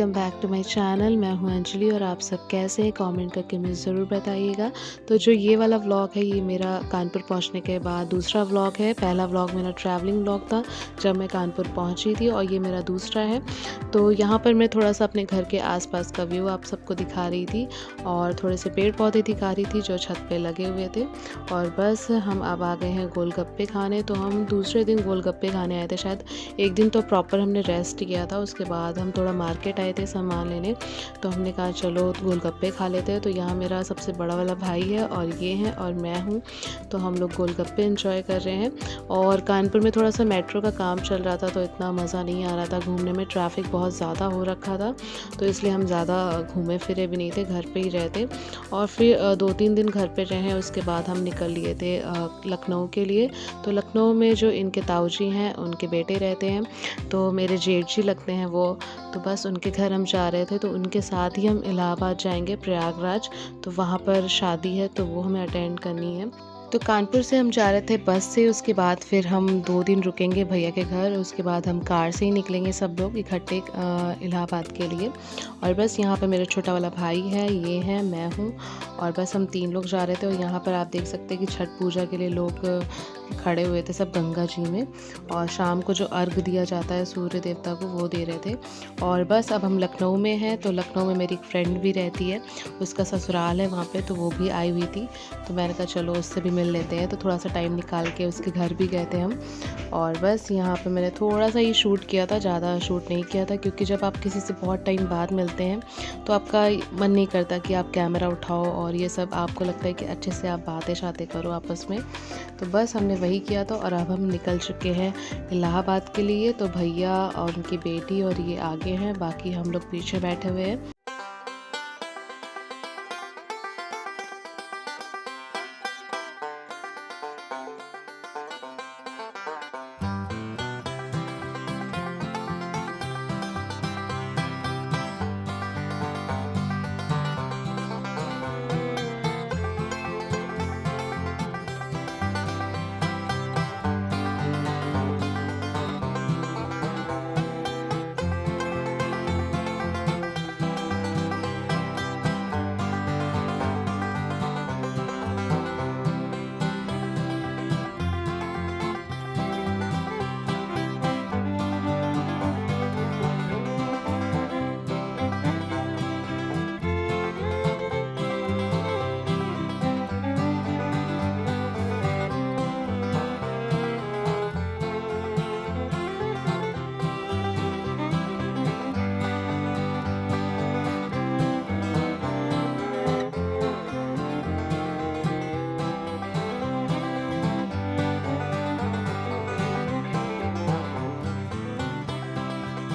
Welcome back to my channel. मैं हूं अंजलि और आप सब कैसे हैं कमेंट करके मुझे ज़रूर बताइएगा। तो जो ये वाला व्लॉग है ये मेरा कानपुर पहुंचने के बाद दूसरा व्लॉग है। पहला व्लॉग मेरा ट्रैवलिंग व्लॉग था जब मैं कानपुर पहुंची थी और ये मेरा दूसरा है। तो यहाँ पर मैं थोड़ा सा अपने घर के आसपास का व्यू आप सबको दिखा रही थी और थोड़े से पेड़ पौधे दिखा रही थी जो छत पर लगे हुए थे। और बस हम अब आ गए हैं गोलगप्पे खाने। तो हम दूसरे दिन गोलगप्पे खाने आए थे। शायद एक दिन तो प्रॉपर हमने रेस्ट किया था, उसके बाद हम थोड़ा मार्केट आए थे सामान लेने। तो हमने कहा चलो गोलगप्पे खा लेते हैं। तो यहाँ मेरा सबसे बड़ा वाला भाई है और ये हैं और मैं हूँ। तो हम लोग गोलगप्पे एंजॉय कर रहे हैं। और कानपुर में थोड़ा सा मेट्रो का काम चल रहा था तो इतना मज़ा नहीं आ रहा था घूमने में, ट्रैफिक बहुत ज़्यादा हो रखा था। तो इसलिए हम ज़्यादा घूमे फिरे भी नहीं थे, घर पे ही रहते। और फिर 2-3 दिन घर पे रहे। उसके बाद हम निकल लिए थे लखनऊ के लिए। तो लखनऊ में जो इनके ताऊजी हैं उनके बेटे रहते हैं, तो मेरे जेठ जी लगते हैं वो। तो बस उनके घर हम जा रहे थे। तो उनके साथ ही हम इलाहाबाद जाएंगे, प्रयागराज। तो वहाँ पर शादी है तो वो हमें अटेंड करनी है। तो कानपुर से हम जा रहे थे बस से। उसके बाद फिर हम 2 दिन रुकेंगे भैया के घर। उसके बाद हम कार से ही निकलेंगे सब लोग इकट्ठे इलाहाबाद के लिए। और बस यहाँ पे मेरा छोटा वाला भाई है, ये है, मैं हूँ और बस हम 3 लोग जा रहे थे। और यहाँ पर आप देख सकते हैं कि छठ पूजा के लिए लोग खड़े हुए थे सब गंगा जी में। और शाम को जो अर्घ दिया जाता है सूर्य देवता को वो दे रहे थे। और बस अब हम लखनऊ में हैं। तो लखनऊ में मेरी एक फ्रेंड भी रहती है, उसका ससुराल है वहाँ पे, तो वो भी आई हुई थी। तो मैंने कहा चलो उससे भी मिल लेते हैं। तो थोड़ा सा टाइम निकाल के उसके घर भी गए थे हम। और बस यहाँ पे मैंने थोड़ा सा ही शूट किया था, ज़्यादा शूट नहीं किया था, क्योंकि जब आप किसी से बहुत टाइम बाद मिलते हैं तो आपका मन नहीं करता कि आप कैमरा उठाओ और ये सब। आपको लगता है कि अच्छे से आप बातें शातें करो आपस में। तो बस हमने वही किया था। और अब हम निकल चुके हैं इलाहाबाद के लिए। तो भैया और उनकी बेटी और ये आगे हैं, बाकी हम लोग पीछे बैठे हुए हैं।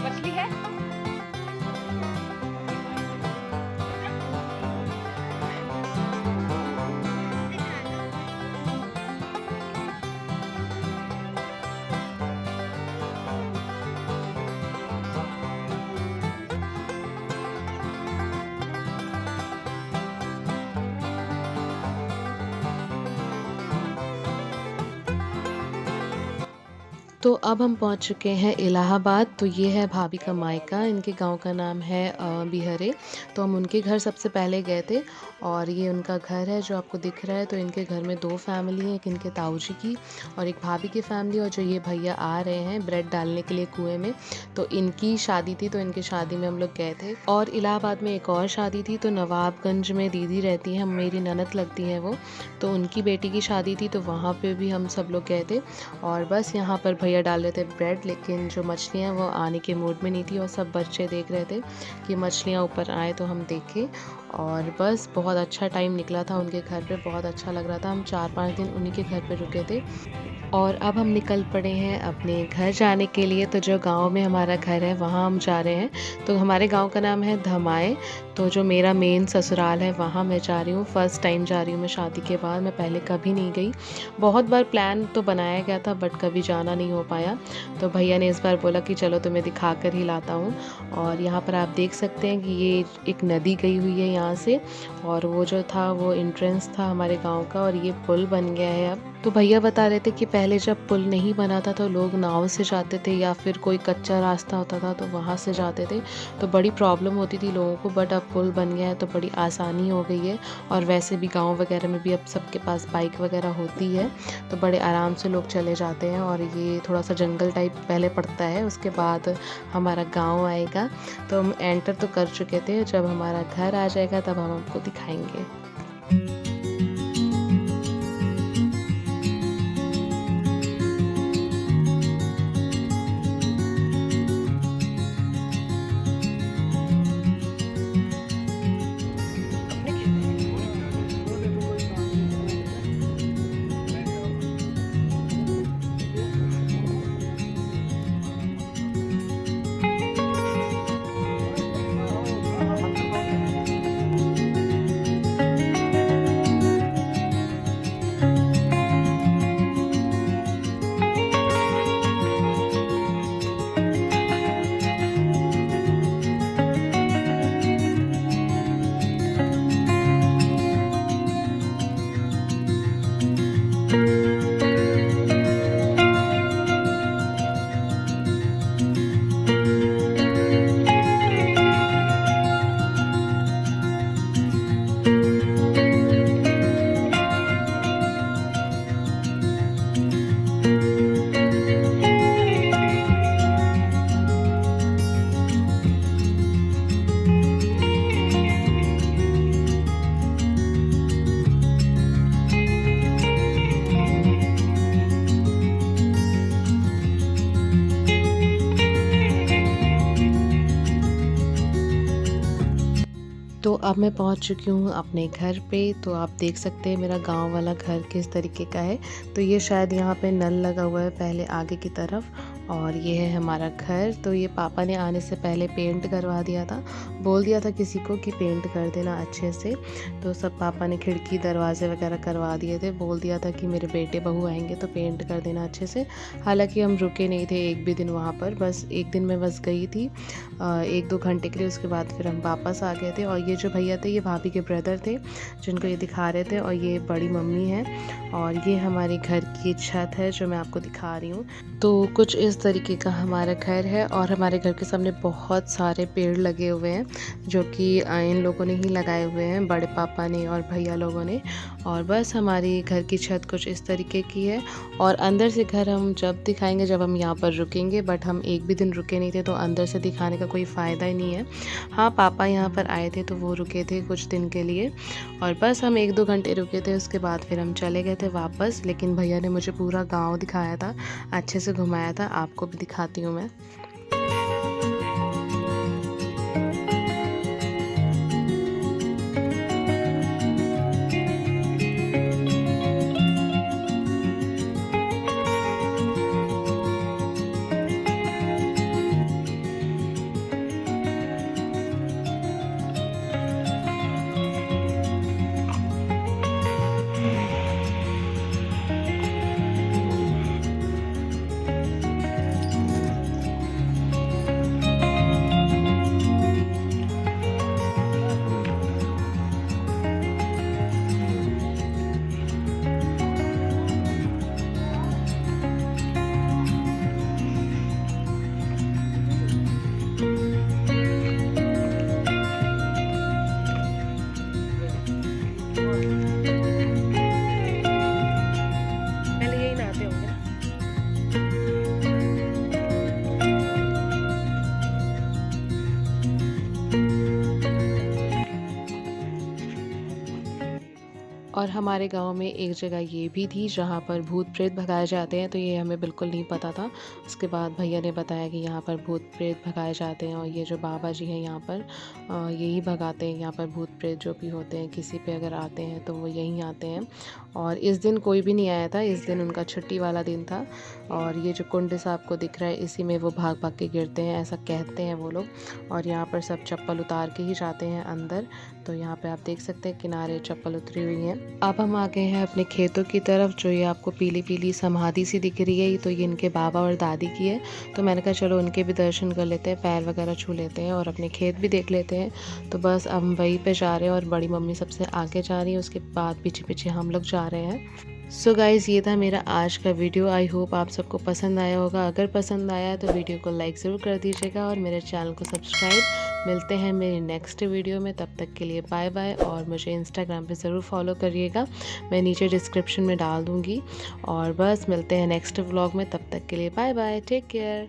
मछली है। तो अब हम पहुंच चुके हैं इलाहाबाद। तो ये है भाभी का मायका, इनके गांव का नाम है बिहरे। तो हम उनके घर सबसे पहले गए थे और ये उनका घर है जो आपको दिख रहा है। तो इनके घर में 2 फैमिली हैं, एक इनके ताऊजी की और एक भाभी की फैमिली। और जो ये भैया आ रहे हैं ब्रेड डालने के लिए कुएं में, तो इनकी शादी थी, तो इनकी शादी में हम लोग गए थे। और इलाहाबाद में एक और शादी थी, तो नवाबगंज में दीदी रहती हैं, मेरी ननद लगती हैं वो, तो उनकी बेटी की शादी थी, तो वहाँ पर भी हम सब लोग गए थे। और बस यहाँ पर भैया डाल रहे थे ब्रेड, लेकिन जो मछलियाँ वो आने के मूड में नहीं थी और सब बच्चे देख रहे थे कि मछलियाँ ऊपर आए तो हम देखें। और बस बहुत अच्छा टाइम निकला था उनके घर पे, बहुत अच्छा लग रहा था। हम 4-5 दिन उन्हीं के घर पे रुके थे। और अब हम निकल पड़े हैं अपने घर जाने के लिए। तो जो गांव में हमारा घर है वहाँ हम जा रहे हैं। तो हमारे गांव का नाम है धमाए। तो जो मेरा मेन ससुराल है वहाँ मैं जा रही हूँ, फ़र्स्ट टाइम जा रही हूँ मैं शादी के बाद। मैं पहले कभी नहीं गई, बहुत बार प्लान तो बनाया गया था बट कभी जाना नहीं हो पाया। तो भैया ने इस बार बोला कि चलो तुम्हें दिखा कर ही लाता हूँ। और यहाँ पर आप देख सकते हैं कि ये एक नदी गई हुई है यहाँ से, और वो जो था वो एंट्रेंस था हमारे गांव का, और ये पुल बन गया है अब। तो भैया बता रहे थे कि पहले जब पुल नहीं बना था तो लोग नाव से जाते थे, या फिर कोई कच्चा रास्ता होता था तो वहाँ से जाते थे, तो बड़ी प्रॉब्लम होती थी लोगों को। बट अब पुल बन गया है तो बड़ी आसानी हो गई है, और वैसे भी गांव वगैरह में भी अब सबके पास बाइक वगैरह होती है, तो बड़े आराम से लोग चले जाते हैं। और ये थोड़ा सा जंगल टाइप पहले पड़ता है, उसके बाद हमारा गाँव आएगा। तो हम एंटर तो कर चुके थे, जब हमारा घर आ जाएगा तब हम आपको दिखाएंगे। तो अब मैं पहुंच चुकी हूँ अपने घर पे। तो आप देख सकते हैं मेरा गांव वाला घर किस तरीके का है। तो ये शायद यहाँ पे नल लगा हुआ है पहले आगे की तरफ, और ये है हमारा घर। तो ये पापा ने आने से पहले पेंट करवा दिया था, बोल दिया था किसी को कि पेंट कर देना अच्छे से। तो सब पापा ने खिड़की दरवाजे वगैरह करवा दिए थे, बोल दिया था कि मेरे बेटे बहू आएंगे तो पेंट कर देना अच्छे से। हालांकि हम रुके नहीं थे एक भी दिन वहाँ पर, बस एक दिन मैं बस गई थी 1-2 घंटे के लिए, उसके बाद फिर हम वापस आ गए थे। और ये जो भैया थे ये भाभी के ब्रदर थे जिनको ये दिखा रहे थे, और ये बड़ी मम्मी है। और ये हमारे घर की छत है जो मैं आपको दिखा रही हूँ। तो कुछ इस तरीके का हमारा घर है, और हमारे घर के सामने बहुत सारे पेड़ लगे हुए हैं जो कि इन लोगों ने ही लगाए हुए हैं, बड़े पापा ने और भैया लोगों ने। और बस हमारी घर की छत कुछ इस तरीके की है। और अंदर से घर हम जब दिखाएंगे जब हम यहाँ पर रुकेंगे, बट हम एक भी दिन रुके नहीं थे तो अंदर से दिखाने का कोई फ़ायदा ही नहीं है। हाँ, पापा यहाँ पर आए थे तो वो रुके थे कुछ दिन के लिए, और बस हम 1-2 घंटे रुके थे, उसके बाद फिर हम चले गए थे वापस। लेकिन भैया ने मुझे पूरा गाँव दिखाया था, अच्छे से घुमाया था। आपको भी दिखाती हूँ मैं। पहले यही नहाते होंगे ना। और हमारे गांव में एक जगह ये भी थी जहाँ पर भूत प्रेत भगाए जाते हैं, तो ये हमें बिल्कुल नहीं पता था। उसके बाद भैया ने बताया कि यहाँ पर भूत प्रेत भगाए जाते हैं, और ये जो बाबा जी हैं यहाँ पर यही भगाते हैं। यहाँ पर भूत प्रेत जो भी होते हैं किसी पे अगर आते हैं तो वो यहीं आते हैं। और इस दिन कोई भी नहीं आया था, इस दिन उनका छुट्टी वाला दिन था। और ये जो कुंड सा आपको दिख रहा है इसी में वो भाग भाग के गिरते हैं, ऐसा कहते हैं वो लोग। और यहाँ पर सब चप्पल उतार के ही जाते हैं अंदर, तो यहाँ पे आप देख सकते हैं किनारे चप्पल उतरी हुई हैं। अब हम आ गए हैं अपने खेतों की तरफ। जो ये आपको पीली पीली समाधि सी दिख रही है, तो ये इनके बाबा और दादी की है। तो मैंने कहा चलो उनके भी दर्शन कर लेते हैं, पैर वगैरह छू लेते हैं और अपने खेत भी देख लेते हैं। तो बस हम वहीं पे जा रहे हैं और बड़ी मम्मी सबसे आगे जा रही है, उसके बाद पीछे पीछे हम लोग जा रहे हैं। सो गाइज़, ये था मेरा आज का वीडियो। आई होप आप सबको पसंद आया होगा। अगर पसंद आया तो वीडियो को लाइक ज़रूर कर दीजिएगा और मेरे चैनल को सब्सक्राइब। मिलते हैं मेरी नेक्स्ट वीडियो में, तब तक के लिए बाय बाय। और मुझे इंस्टाग्राम पे ज़रूर फॉलो करिएगा, मैं नीचे डिस्क्रिप्शन में डाल दूँगी। और बस मिलते हैं नेक्स्ट व्लॉग में, तब तक के लिए बाय बाय, टेक केयर।